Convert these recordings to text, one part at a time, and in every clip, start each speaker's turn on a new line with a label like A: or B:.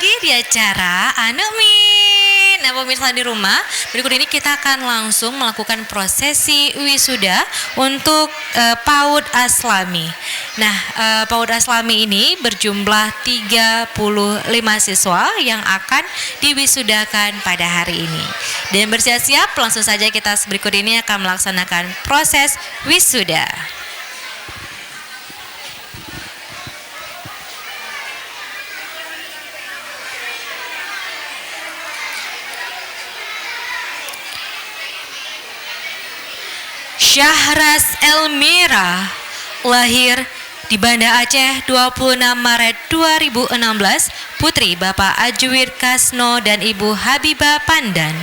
A: lagi di acara Anumin. Nah, pemirsa di rumah, berikut ini kita akan langsung melakukan prosesi wisuda untuk PAUD Aslami. Nah, PAUD Aslami ini berjumlah 35 siswa yang akan diwisudakan pada hari ini. Dan bersiap-siap, langsung saja kita berikut ini akan melaksanakan proses wisuda. Syahras Elmira lahir di Banda Aceh 26 Maret 2016, putri Bapak Ajwir Kasno dan Ibu Habibah Pandan.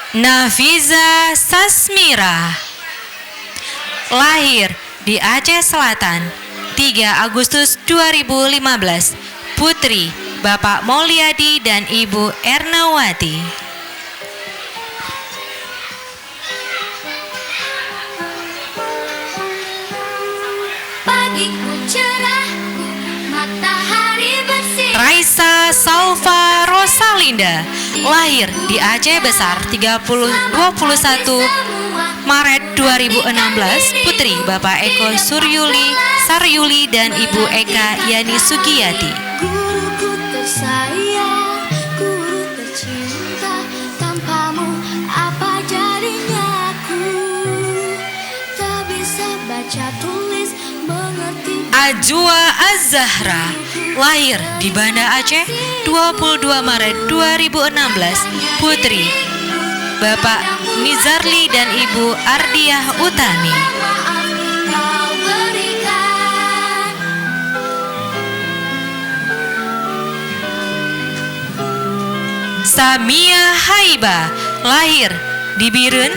A: Nafiza Sasmira lahir di Aceh Selatan 3 Agustus 2015, putri Bapak Mauliadi dan Ibu Ernawati.
B: Pagiku cerah, matahari bersih.
A: Raisa Salva Rosalinda lahir di Aceh Besar 21 Maret 2016, putri Bapak Eko Saryuli dan Ibu Eka Yani Sugiyati.
B: Guruku tersayang, guru tercinta, tanpamu apa jadinya aku? Tak bisa baca tulis, mengerti.
A: Ajwa Az-Zahra lahir di Banda Aceh 22 Maret 2016, putri Bapak Nizarli dan Ibu Ardiah Utami.
B: Maaf kau berikan.
A: Samia Haiba lahir di Birun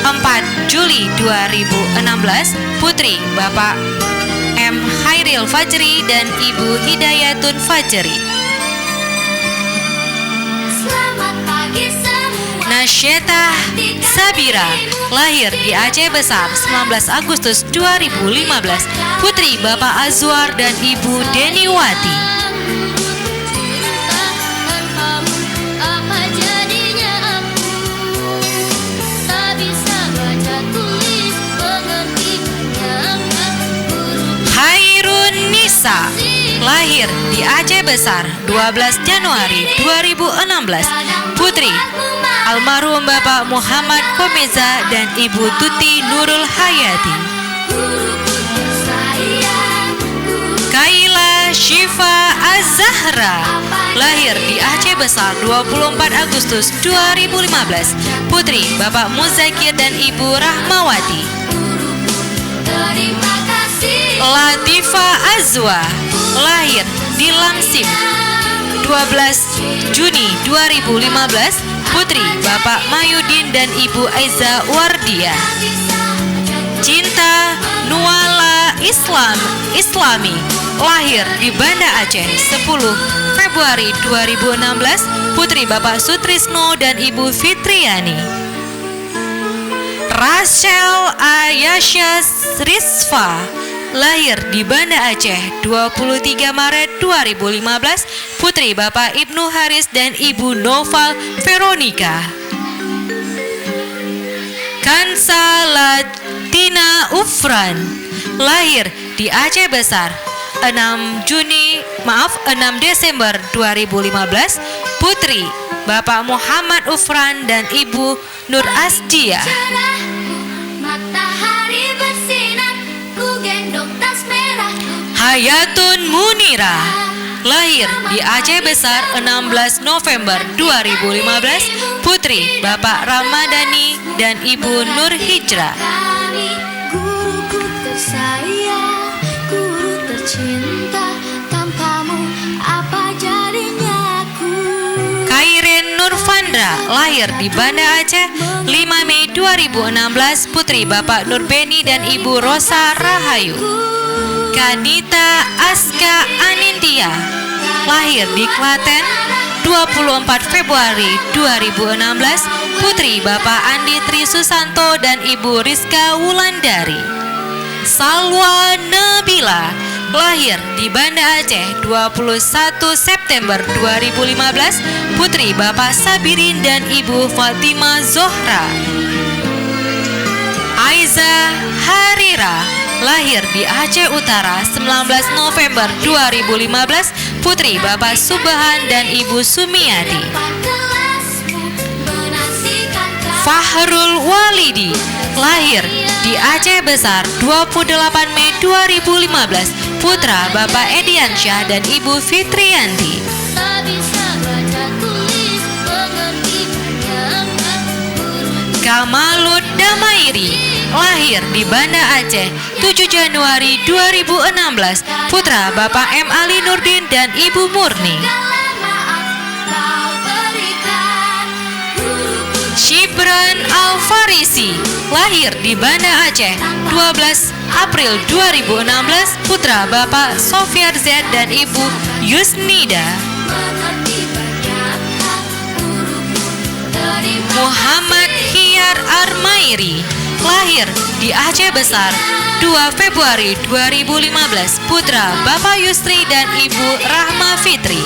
A: 4 Juli 2016, putri Bapak M. Hairil Fajri dan Ibu Hidayatun Fajri.
B: Selamat pagi semua.
A: Nasyetah Sabira lahir di Aceh Besar 19 Agustus 2015, putri Bapak Azwar dan Ibu Deniwati.
B: Tanpamu apa jadinya aku? Tak bisa baca tulis, mengerti hanya guru.
A: Hairun Nisa lahir di Aceh Besar 12 Januari 2016, putri almarhum Bapak Muhammad Komeza dan Ibu Tuti Nurul Hayati.
B: Guruku tersayang,
A: Kaila Syifa Az-Zahra lahir di Aceh Besar 24 Agustus 2015, putri Bapak Muzakir dan Ibu Rahmawati.
B: terima kasih.
A: Latifa Azwa lahir di Lamsim 12 Juni 2015, putri Bapak Mayudin dan Ibu Aiza Wardia. Cinta Nuala Islami lahir di Banda Aceh 10 Februari 2016, putri Bapak Sutrisno dan Ibu Fitriani. Rachel Ayasha Rizfa lahir di Banda Aceh 23 Maret 2015, putri Bapak Ibnu Haris dan Ibu Noval Veronica. Kansa Latina Ufran lahir di Aceh Besar 6 Desember 2015, putri Bapak Muhammad Ufran dan Ibu Nur Asdiah.
B: Matahari bersinar, ku gendong tas merah.
A: Hayatun Munira lahir di Aceh Besar 16 November 2015, putri Bapak Ramadhani dan Ibu Nur Hijrah.
B: Kami, guruku tersayang, guru tercinta, tanpamu apa jadinya aku?
A: Kairin Nurfandra lahir di Banda Aceh 5 Mei 2016, putri Bapak Nurbeni dan Ibu Rosa Rahayu. Kanita Aska Anindya, lahir di Klaten 24 Februari 2016, putri Bapak Andi Tri Susanto dan Ibu Rizka Wulandari. Salwa Nabila, lahir di Banda Aceh 21 September 2015, putri Bapak Sabirin dan Ibu Fatima Zohra. Aiza Harira, lahir di Aceh Utara 19 November 2015, putri Bapak Subahan dan Ibu Sumiadi. Fahrul Walidi, lahir di Aceh Besar 28 Mei 2015, putra Bapak Ediansyah dan Ibu Fitriyanti. Kamalud Damairi, lahir di Banda Aceh 7 Januari 2016, putra Bapak M. Ali Nurdin dan Ibu Murni. Shibran Al-Farisi, lahir di Banda Aceh 12 April 2016, putra Bapak Sofiar Z dan Ibu Yusnida. Muhammad Hiyar Armairi, lahir di Aceh Besar 2 Februari 2015, putra Bapak Yusri dan Ibu Rahma Fitri.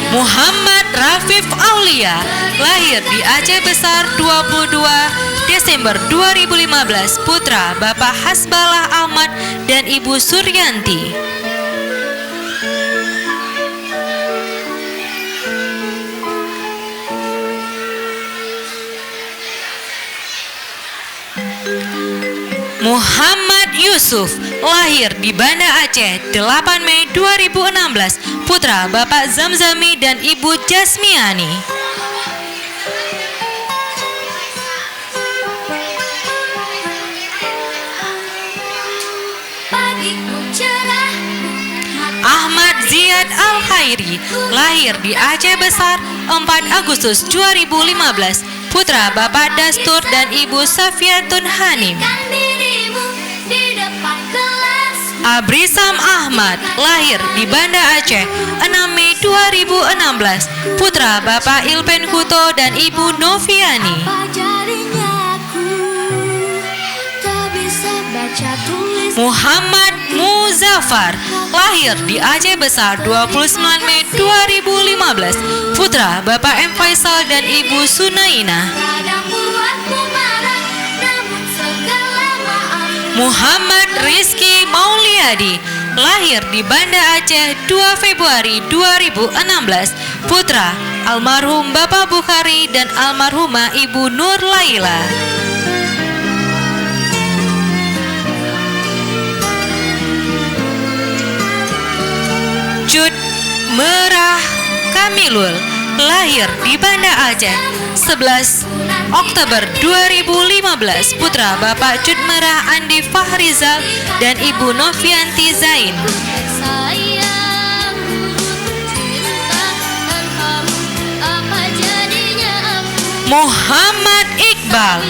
A: Muhammad Rafif Aulia, lahir di Aceh Besar 22 Desember 2015, putra Bapak Hasbalah Ahmad dan Ibu Suryanti. Muhammad Yusuf, lahir di Banda Aceh 8 Mei 2016, putra Bapak Zamzami dan Ibu Jasmiani. Ahmad Ziad Al-Khairi, lahir di Aceh Besar 4 Agustus 2015, putra Bapak Dastur dan Ibu Safiatun Hanim. Abrisam Ahmad, lahir di Banda Aceh 6 Mei 2016, putra Bapak Ilpen Kuto dan Ibu Noviani. Muhammad Muzaffar, lahir di Aceh Besar 29 Mei 2015, putra Bapak M. Faisal dan Ibu Sunaina. Muhammad Rizky Mauliadi, lahir di Banda Aceh 2 Februari 2016, putra almarhum Bapak Bukhari dan almarhumah Ibu Nur Laila. Jud Merah Kamilul, lahir di Banda Aceh 11 Oktober 2015, putra Bapak Jud Merah Andi Fahrizal dan Ibu Novianti Zain. Muhammad Iqbal,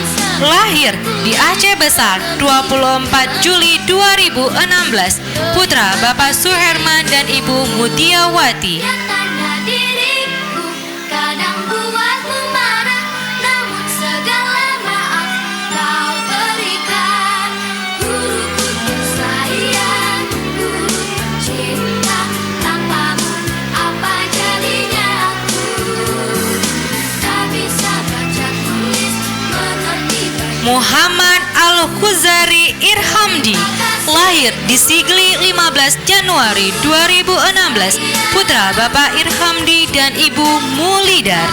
A: lahir di Aceh Besar 24 Juli 2016, putra Bapak Suherman dan Ibu Mutiawati. Muhammad Al-Khuzari Irhamdi, lahir di Sigli 15 Januari 2016, putra Bapak Irhamdi dan Ibu Mulidar.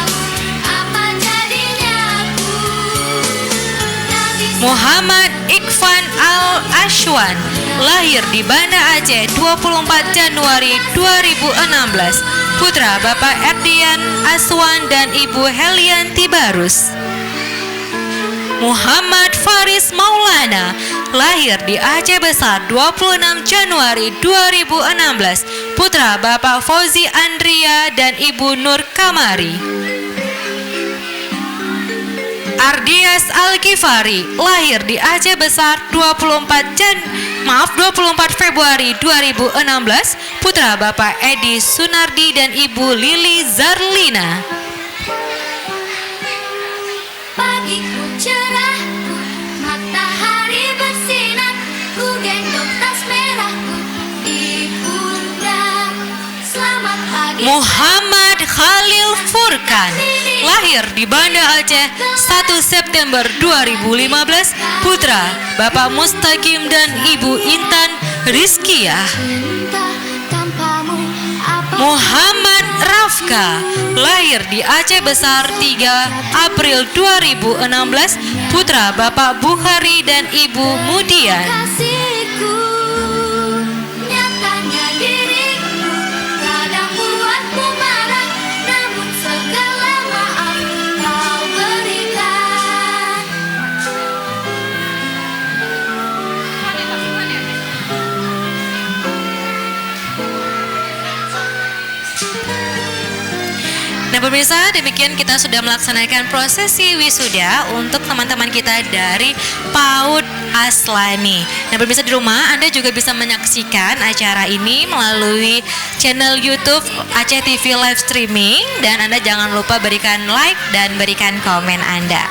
A: Muhammad Ikfan Al-Ashwan, lahir di Banda Aceh 24 Januari 2016, putra Bapak Erdian Aswan dan Ibu Helianti Barus. Muhammad Faris Maulana, lahir di Aceh Besar 26 Januari 2016, putra Bapak Fauzi Andria dan Ibu Nur Kamari. Ardias Al-Kifari, lahir di Aceh Besar 24 Februari 2016, putra Bapak Edi Sunardi dan Ibu Lili Zarlina.
B: Pagiku cerahku, matahari bersinar, ku gendong tas merahku di pundak. Selamat pagi.
A: Muhammad Khalil Furkan, lahir di Banda Aceh 1 September 2015, putra Bapak Mustaqim dan Ibu Intan Rizkiah.
B: Cinta tanpamu apa
A: Muhammad Rafka, lahir di Aceh Besar 3 April 2016, putra Bapak Bukhari dan Ibu Mudian.
B: kasihku. Nyatanya diriku kadang buatmu marah, namun segala maaf kau berikan.
A: Nah pemirsa, demikian kita sudah melaksanakan prosesi wisuda untuk teman-teman kita dari PAUD Aslami. Nah pemirsa di rumah, Anda juga bisa menyaksikan acara ini melalui channel YouTube Aceh TV Live Streaming, dan Anda jangan lupa berikan like dan berikan komen Anda.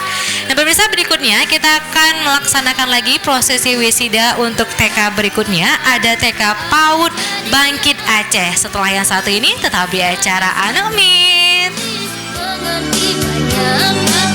A: Nah pemirsa, berikutnya kita akan melaksanakan lagi prosesi wisuda untuk TK berikutnya. Ada TK PAUD Bangkit Aceh. Setelah yang satu ini tetap di acara Anak Min.
B: Mengerti banyak